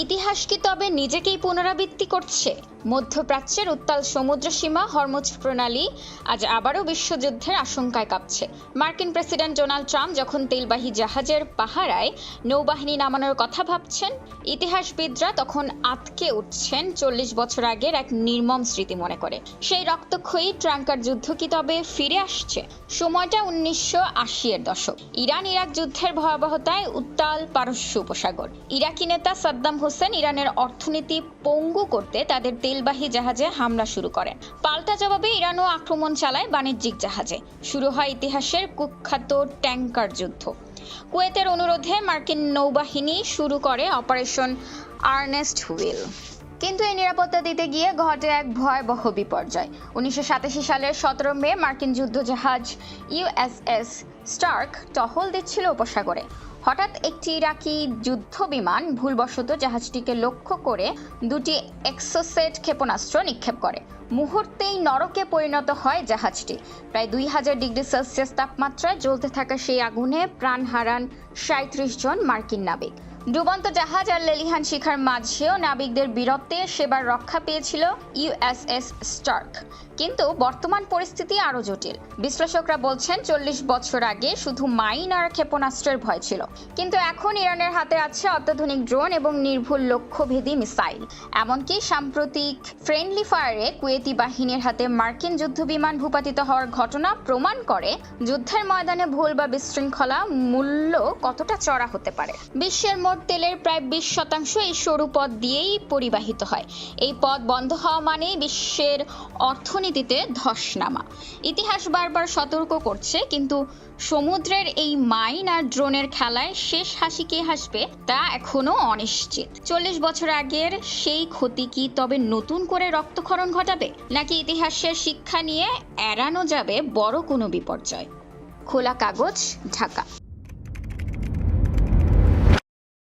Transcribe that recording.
ইতিহাস কি তবে নিজেকেই পুনরাবৃত্তি করছে? মধ্যপ্রাচ্যের উত্তাল সমুদ্র সীমা হরমুজ প্রণালী আজ আবারও বিশ্বযুদ্ধের আশঙ্কায় কাঁপছে। মার্কিন প্রেসিডেন্ট ডোনাল্ড ট্রাম্প যখন তেলবাহী জাহাজের পাহারায় নৌবাহিনী নামানোর কথা ভাবছেন, ইতিহাসবিদরা তখন আঁতকে উঠছেন 40 বছর আগের এক নির্মম স্মৃতি মনে করে। সেই রক্তক্ষয়ী ট্রাঙ্কার যুদ্ধ কি তবে ফিরে আসছে? সময়টা 1980-এর দশক। ইরান ইরাক যুদ্ধের ভয়াবহতায় উত্তাল পারস্য উপসাগর। ইরাকি নেতা সাদ্দাম হোসেন ইরানের অর্থনীতি পঙ্গু করতে তাদের তেলবাহী জাহাজে হামলা শুরু করেন। পাল্টা জবাবে ইরানও আক্রমণ চালায় বাণিজ্যিক জাহাজে। শুরু হয় ইতিহাসের কুখ্যাত ট্যাঙ্কার যুদ্ধ। কুয়েতের অনুরোধে মার্কিন নৌবাহিনী শুরু করে অপারেশন আর্নেস্ট হুইল। কিন্তু এই নিরাপত্তা দিতে গিয়ে ঘটে এক ভয়াবহ বিপর্যয়। 1987 সালের 17 মে মার্কিন যুদ্ধজাহাজ ইউএসএস স্টার্ক টহল দিচ্ছিল উপসাগরে। হঠাৎ একটি ইরাকি যুদ্ধ বিমান ভুলবশত জাহাজটিকে লক্ষ্য করে দুটি এক্সোসেট ক্ষেপণাস্ত্র নিক্ষেপ করে। মুহূর্তেই নরকে পরিণত হয় জাহাজটি। প্রায় 2000 ডিগ্রি সেলসিয়াস তাপমাত্রায় জ্বলতে থাকা সেই আগুনে প্রাণ হারান 37 জন মার্কিন নাবিক। ডুবন্ত জাহাজ আর লেলিহান শিখার মাঝেও নাবিকদের বীরত্বে সেবার রক্ষা পেয়েছিল ইউএসএস স্টার্ক। কিন্তু বর্তমান পরিস্থিতি আরও জটিল। বিশ্লেষকরা বলছেন 40 বছর আগে শুধু মাইন আর ক্ষেপণাস্ত্রের ভয় ছিল, কিন্তু এখন ইরানের হাতে আছে অত্যাধুনিক ড্রোন এবং নির্ভুল লক্ষ্যভেদী মিসাইল। এমনকি সাম্প্রতিক ফ্রেন্ডলি ফায়ারে কুয়েতি বাহিনীর হাতে মার্কিন যুদ্ধবিমান ভূপাতিত হওয়ার ঘটনা প্রমাণ করে যুদ্ধের ময়দানে ভুল বা বিশৃঙ্খলা মূল্য কতটা চড়া হতে পারে। বিশ্বের মোট তেলের প্রায় 20% এই সরু পথ দিয়েই পরিবাহিত হয়। এই পথ বন্ধ হওয়া মানেই বিশ্বের অর্থনীতিতে ধস নামা। ইতিহাস বারবার সতর্ক করছে, কিন্তু সমুদ্রের এই মাইন আর ড্রোনের খেলায় শেষ হাসি কে হাসবে তা এখনো অনিশ্চিত। 40 বছর আগের সেই ক্ষতি কি তবে নতুন করে রক্তক্ষরণ ঘটাবে, নাকি ইতিহাসের শিক্ষা নিয়ে এড়ানো যাবে বড় কোনো বিপর্যয়? খোলা কাগজ, ঢাকা।